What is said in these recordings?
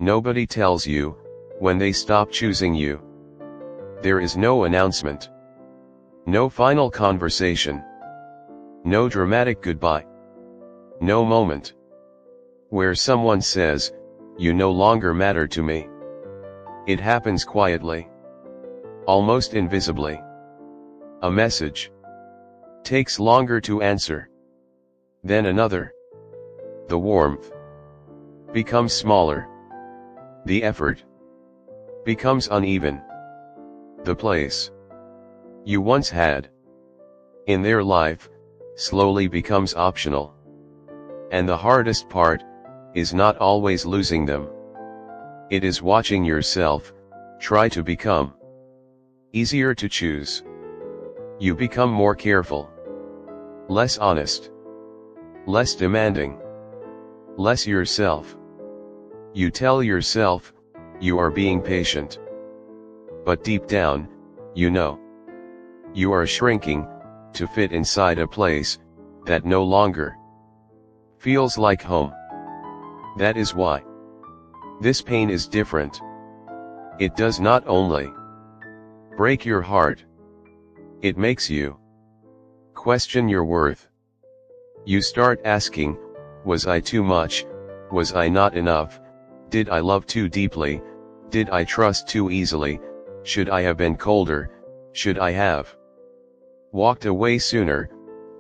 Nobody tells you when they stop choosing you. There is no announcement. No final conversation. No dramatic goodbye. No moment where someone says, "You no longer matter to me." It happens quietly. Almost invisibly. A message takes longer to answer. Then another. The warmth becomes smaller. The effort becomes uneven. The place you once had in their life slowly becomes optional. And the hardest part is not always losing them. It is watching yourself try to become easier to choose. You become more careful, less honest, less demanding, less yourself. You tell yourself you are being patient. But deep down, you know you are shrinking to fit inside a place that no longer feels like home. That is why this pain is different. It does not only break your heart, it makes you question your worth. You start asking, was I too much? Was I not enough? Did I love too deeply? Did I trust too easily? Should I have been colder? Should I have walked away sooner?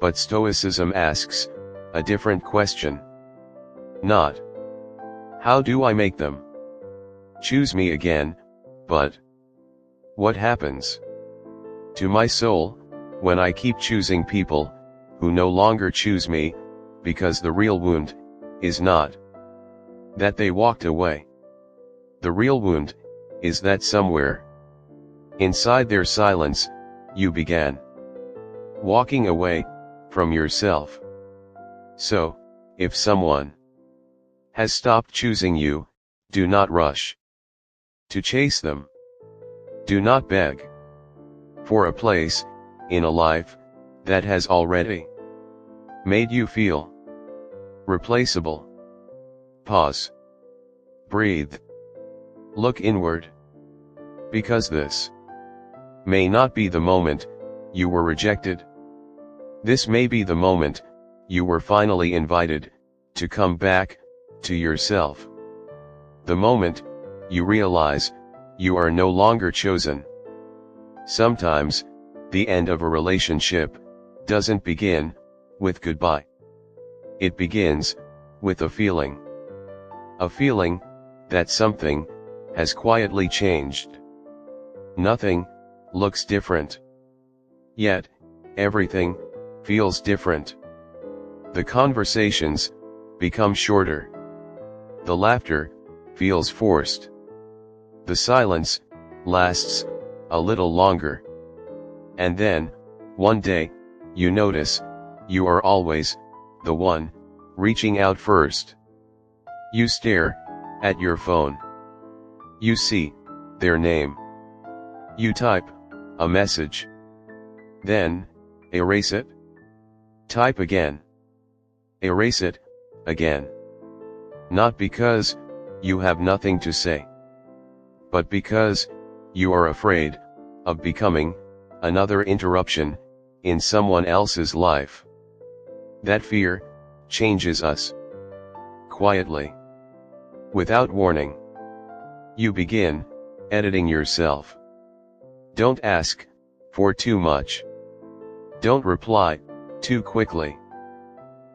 But Stoicism asks a different question. Not, how do I make them choose me again, but what happens to my soul when I keep choosing people who no longer choose me? Because the real wound is not that they walked away. The real wound is that somewhere inside their silence, you began walking away from yourself. So, if someone has stopped choosing you, do not rush to chase them. Do not beg for a place in a life that has already made you feel replaceable. Pause. Breathe. Look inward. Because this may not be the moment you were rejected. This may be the moment you were finally invited to come back to yourself. The moment you realize you are no longer chosen. Sometimes, the end of a relationship doesn't begin with goodbye. It begins with a feeling. A feeling that something has quietly changed. Nothing looks different. Yet, everything feels different. The conversations become shorter. The laughter feels forced. The silence lasts a little longer. And then, one day, you notice you are always the one reaching out first. You stare at your phone. You see their name. You type a message. Then, erase it. Type again. Erase it again. Not because you have nothing to say, but because you are afraid of becoming another interruption in someone else's life. That fear changes us quietly, without warning. You begin editing yourself. Don't ask for too much. Don't reply too quickly.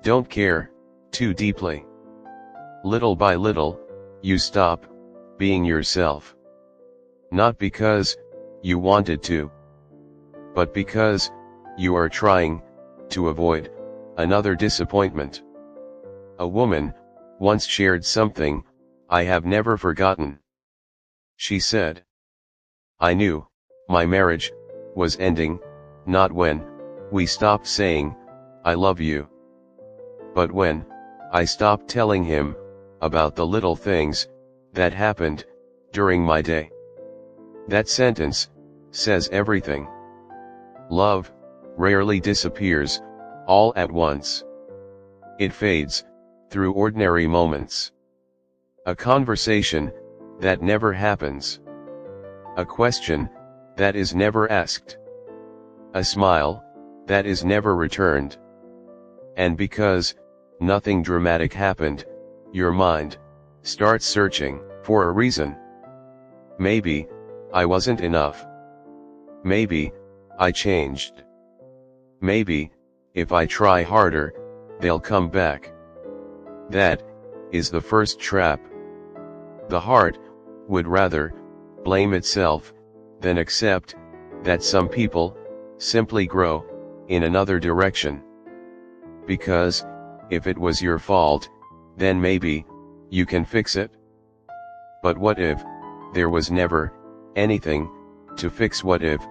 Don't care too deeply. Little by little, you stop being yourself. Not because you wanted to, but because you are trying to avoid another disappointment. A woman once shared something I have never forgotten. She said, "I knew my marriage was ending, not when we stopped saying, 'I love you,' but when I stopped telling him about the little things that happened during my day." That sentence says everything. Love rarely disappears all at once. It fades through ordinary moments. A conversation that never happens. A question that is never asked. A smile that is never returned. And because nothing dramatic happened, your mind starts searching for a reason. Maybe I wasn't enough. Maybe I changed. Maybe if I try harder, they'll come back. That is the first trap. The heart would rather blame itself than accept that some people simply grow in another direction. Because if it was your fault, then maybe you can fix it. But what if there was never anything to fix? What if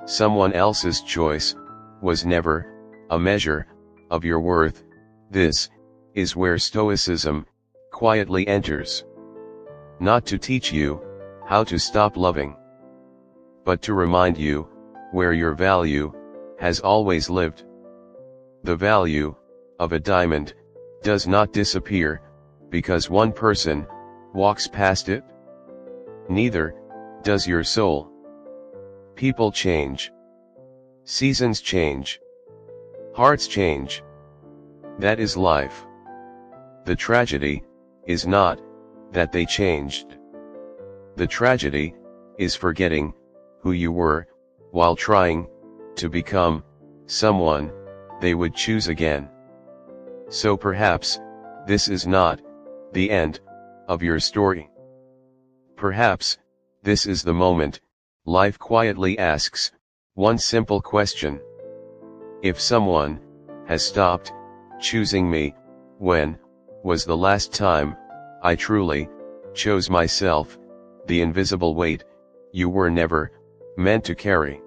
someone else's choice was never a measure of your worth? This is where Stoicism quietly enters. Not to teach you how to stop loving, but to remind you where your value has always lived. The value of a diamond does not disappear because one person walks past it. Neither does your soul. People change. Seasons change. Hearts change. That is life. The tragedy is not that they changed. The tragedy is forgetting who you were while trying to become someone they would choose again. So perhaps this is not the end of your story. Perhaps this is the moment life quietly asks one simple question. If someone has stopped choosing me, when was the last time I truly chose myself? The invisible weight you were never meant to carry.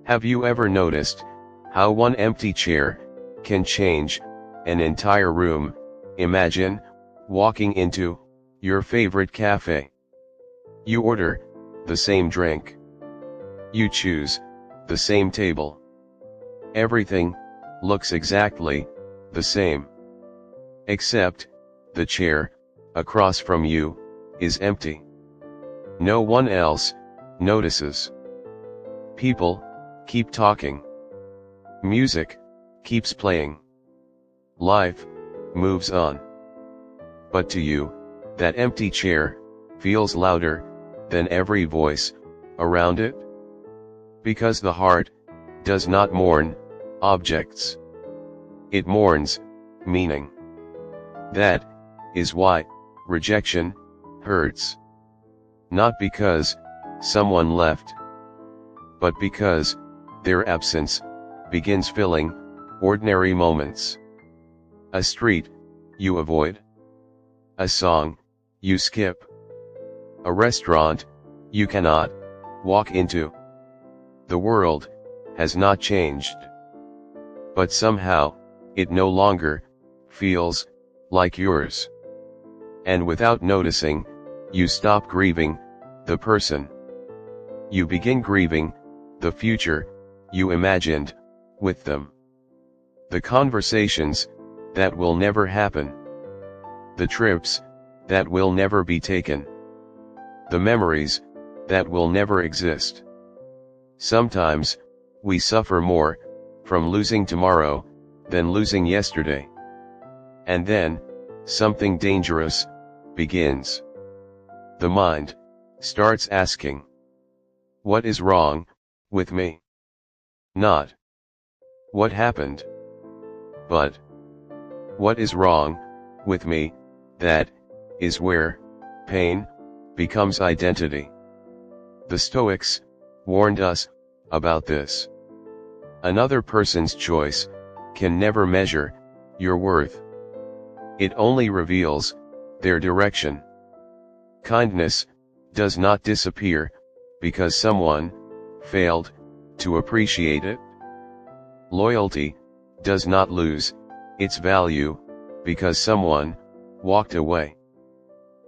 Have you ever noticed how one empty chair can change an entire room? Imagine walking into your favorite cafe. You order the same drink. You choose the same table. Everything looks exactly the same. Except the chair across from you is empty. No one else notices. People keep talking. Music keeps playing. Life moves on. But to you, that empty chair feels louder than every voice around it. Because the heart does not mourn objects. It mourns meaning. That is why rejection hurts. Not because someone left, but because their absence begins filling ordinary moments. A street you avoid. A song you skip. A restaurant you cannot walk into. The world has not changed. But somehow, it no longer feels like yours. And without noticing, you stop grieving the person. You begin grieving the future you imagined with them. The conversations that will never happen. The trips that will never be taken. The memories that will never exist. Sometimes, we suffer more from losing tomorrow than losing yesterday. And then, something dangerous begins. The mind starts asking, what is wrong with me? Not what happened, but what is wrong with me? That is where pain becomes identity. The Stoics warned us about this. Another person's choice can never measure your worth. It only reveals their direction. Kindness does not disappear because someone failed to appreciate it. Loyalty does not lose its value because someone walked away.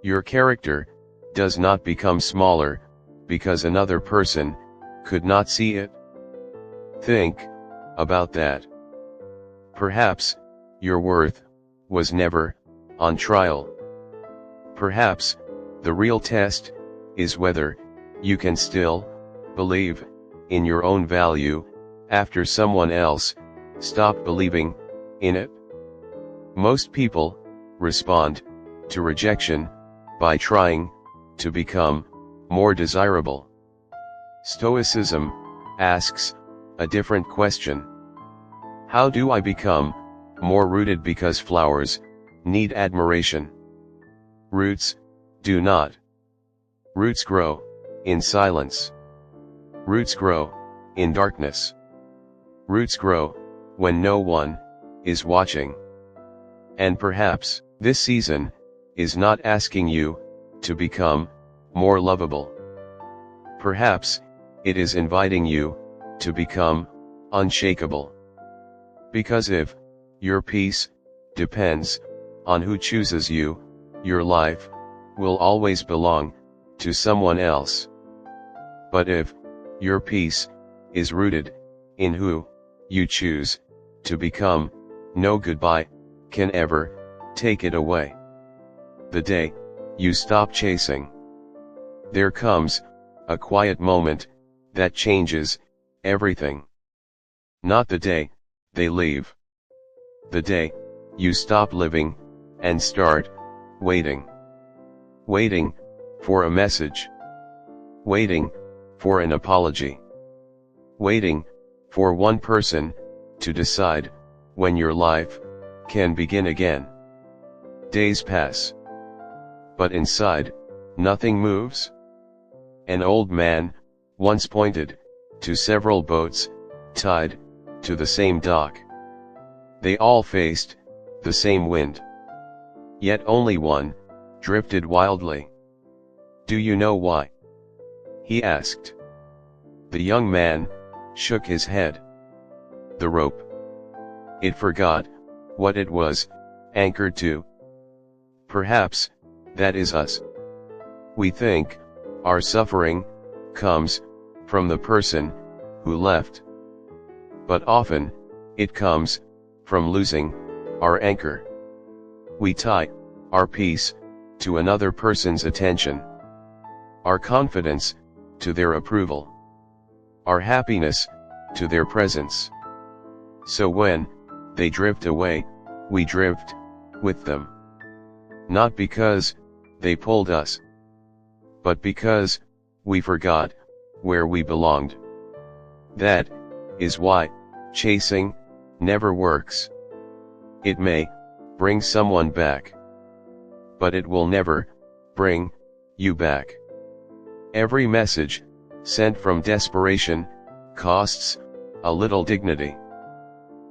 Your character does not become smaller because another person could not see it. Think about that. Perhaps your worth was never on trial. Perhaps, the real test is whether you can still believe in your own value after someone else stopped believing in it. Most people respond to rejection by trying to become more desirable. Stoicism asks a different question. How do I become more rooted? Because flowers need admiration. Roots do not. Roots grow in silence. Roots grow in darkness. Roots grow when no one is watching. And perhaps this season is not asking you to become more lovable. Perhaps it is inviting you to become unshakable. Because if your peace depends on who chooses you, your life will always belong to someone else. But if your peace is rooted in who you choose to become, no goodbye can ever take it away. The day you stop chasing, there comes a quiet moment that changes everything. Not the day they leave. The day you stop living and start waiting. Waiting for a message. Waiting for an apology. Waiting for one person to decide when your life can begin again. Days pass. But inside, nothing moves. An old man once pointed to several boats tied to the same dock. They all faced the same wind. Yet only one drifted wildly. Do you know why? He asked. The young man shook his head. The rope. It forgot what it was anchored to. Perhaps that is us. We think our suffering comes from the person who left. But often, it comes from losing our anchor. We tie our peace to another person's attention, our confidence to their approval, our happiness to their presence. So when they drift away, we drift with them. Not because they pulled us, but because we forgot where we belonged. That is why chasing never works. It may bring someone back, but it will never bring you back. Every message sent from desperation costs a little dignity.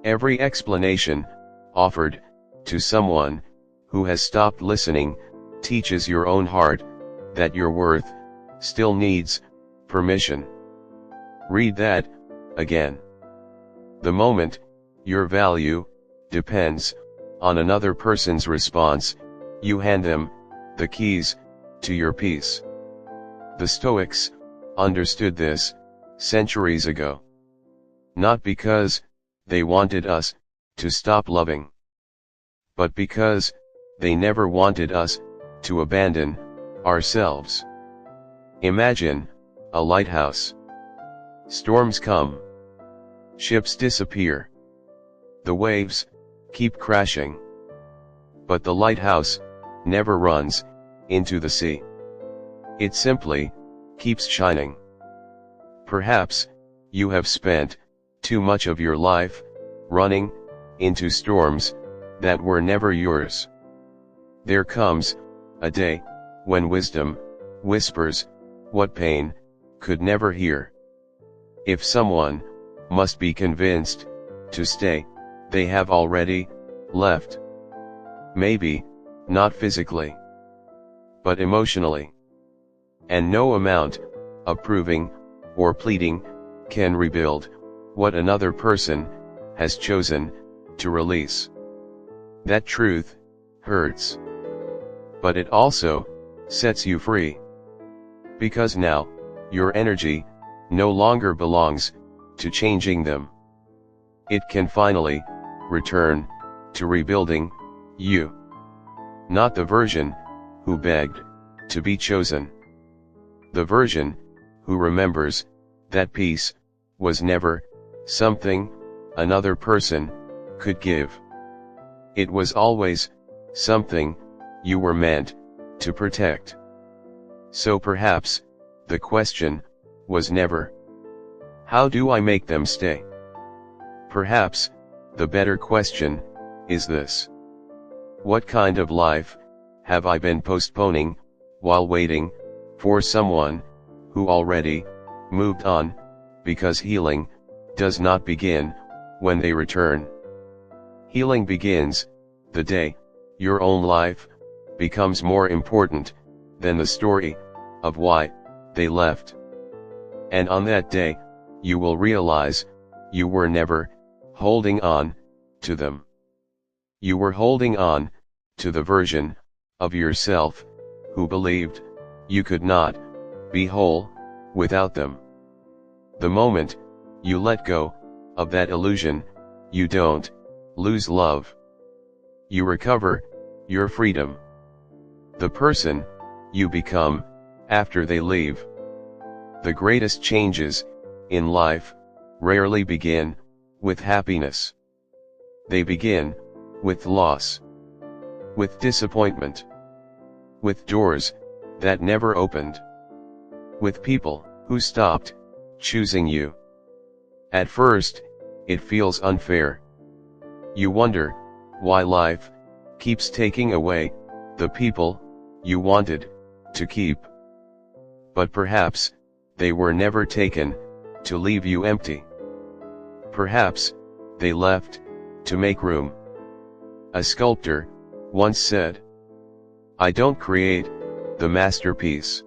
Every explanation offered to someone who has stopped listening teaches your own heart that your worth still needs permission. Read that again. The moment your value depends on another person's response, you hand them the keys to your peace. The Stoics understood this centuries ago. Not because they wanted us to stop loving, but because they never wanted us to abandon ourselves. Imagine a lighthouse. Storms come. Ships disappear. The waves keep crashing. But the lighthouse never runs into the sea. It simply keeps shining. Perhaps you have spent too much of your life running into storms that were never yours. There comes a day when wisdom whispers what pain could never hear. If someone must be convinced to stay, they have already left. Maybe not physically, but emotionally. And no amount of proving or pleading can rebuild what another person has chosen to release. That truth hurts, but it also sets you free. Because now, your energy no longer belongs to changing them. It can finally return to rebuilding you. Not the version who begged to be chosen. The version who remembers that peace was never something another person could give. It was always something you were meant to protect. So perhaps the question was never, how do I make them stay? Perhaps the better question is this: what kind of life have I been postponing while waiting for someone who already moved on, because healing does not begin when they return. Healing begins the day your own life becomes more important than the story of why they left. And on that day, you will realize you were never holding on to them. You were holding on to the version of yourself who believed you could not be whole without them. The moment you let go of that illusion, you don't lose love. You recover your freedom. The person you become after they leave. The greatest changes in life rarely begin with happiness. They begin with loss, with disappointment, with doors that never opened, with people who stopped choosing you. At first, it feels unfair. You wonder why life keeps taking away the people you wanted to keep. But perhaps they were never taken to leave you empty. Perhaps they left to make room. A sculptor once said, "I don't create the masterpiece.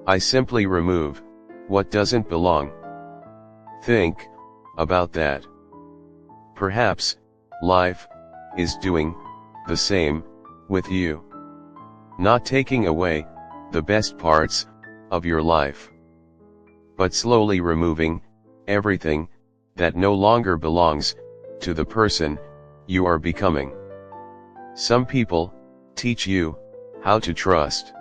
I simply remove what doesn't belong." Think about that. Perhaps life is doing the same with you. Not taking away the best parts of your life, but slowly removing everything that no longer belongs to the person you are becoming. Some people teach you how to trust.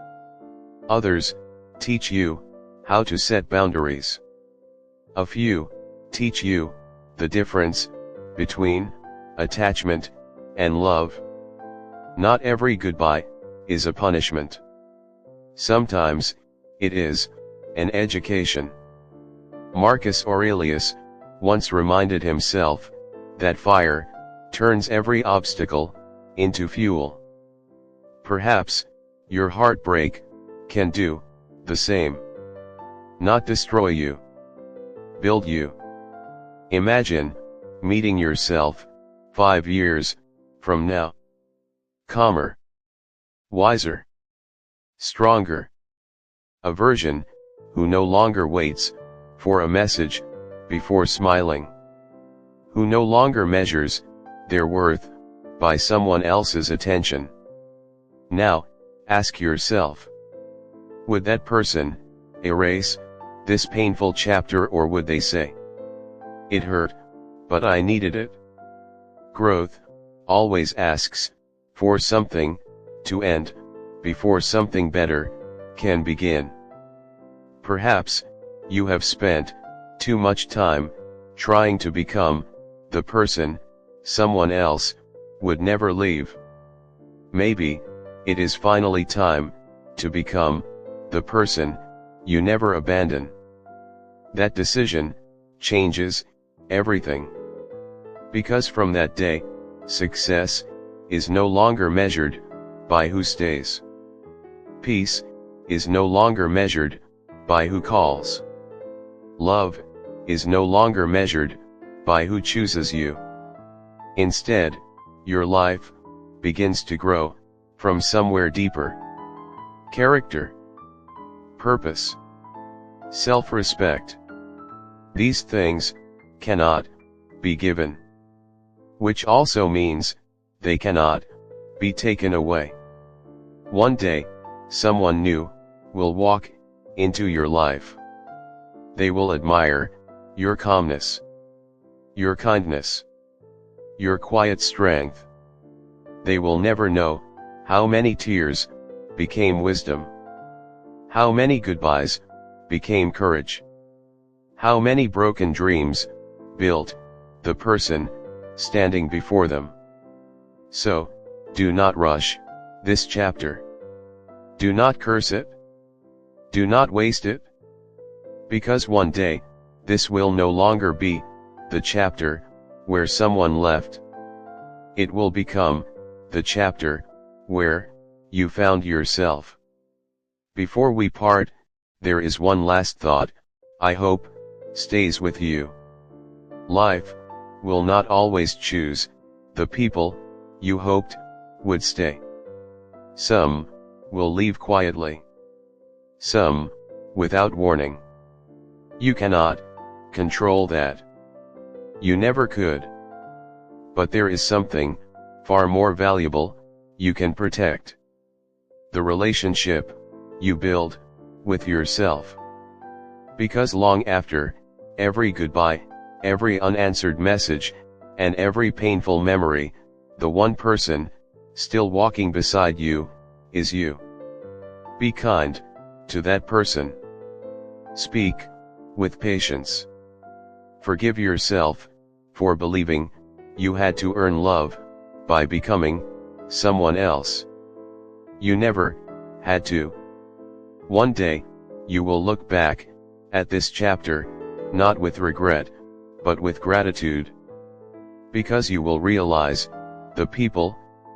Others teach you how to set boundaries. A few teach you the difference between attachment and love. Not every goodbye is a punishment. Sometimes it is an education. Marcus Aurelius once reminded himself that fire turns every obstacle into fuel. Perhaps your heartbreak can do the same. Not destroy you, build you. Imagine meeting yourself 5 years from now. Calmer, wiser, stronger. A version who no longer waits for a message before smiling. Who no longer measures their worth by someone else's attention. Now, ask yourself, would that person erase this painful chapter, or would they say, "It hurt, but I needed it"? Growth always asks for something to end before something better can begin. Perhaps you have spent too much time trying to become the person someone else would never leave. Maybe it is finally time to become the person you never abandon. That decision changes everything. Because from that day, success is no longer measured by who stays. Peace is no longer measured by who calls. Love is no longer measured by who chooses you. Instead, your life begins to grow from somewhere deeper. Character, purpose, self-respect. These things cannot be given. Which also means they cannot be taken away. One day, someone new will walk into your life. They will admire your calmness, your kindness, your quiet strength. They will never know how many tears became wisdom? How many goodbyes became courage? How many broken dreams built the person standing before them? So, do not rush this chapter. Do not curse it. Do not waste it. Because one day, this will no longer be the chapter where someone left. It will become the chapter where you found yourself. Before we part, there is one last thought I hope stays with you. Life will not always choose the people you hoped would stay. Some will leave quietly. Some without warning. You cannot control that. You never could. But there is something far more valuable you can protect. The relationship you build with yourself. Because long after every goodbye, every unanswered message, and every painful memory, the one person still walking beside you is you. Be kind to that person. Speak with patience. Forgive yourself for believing you had to earn love by becoming someone else. You never had to. One day, you will look back at this chapter, not with regret, but with gratitude. Because you will realize, the people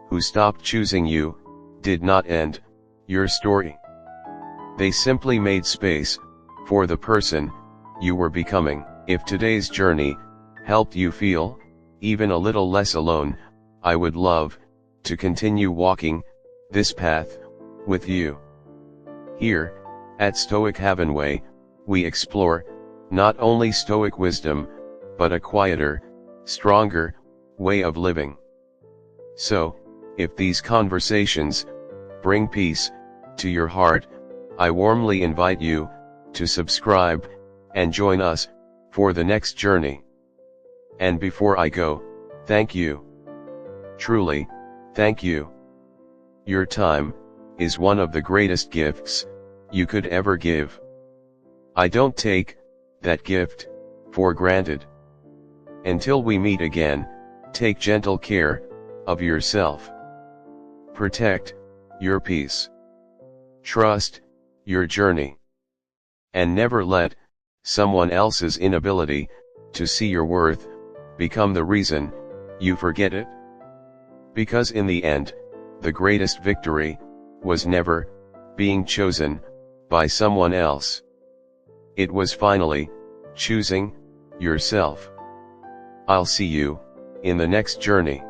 who stopped choosing you did not end your story. They simply made space for the person you were becoming. If today's journey helped you feel even a little less alone, I would love to continue walking this path with you. Here, at Stoic Havenway, we explore not only Stoic wisdom, but a quieter, stronger way of living. So, if these conversations bring peace to your heart, I warmly invite you to subscribe and join us for the next journey. And before I go, thank you. Truly, thank you. Your time is one of the greatest gifts you could ever give. I don't take that gift for granted. Until we meet again, take gentle care of yourself. Protect your peace. Trust your journey. And never let someone else's inability to see your worth become the reason you forget it. Because in the end, the greatest victory was never being chosen by someone else. It was finally choosing yourself. I'll see you in the next journey.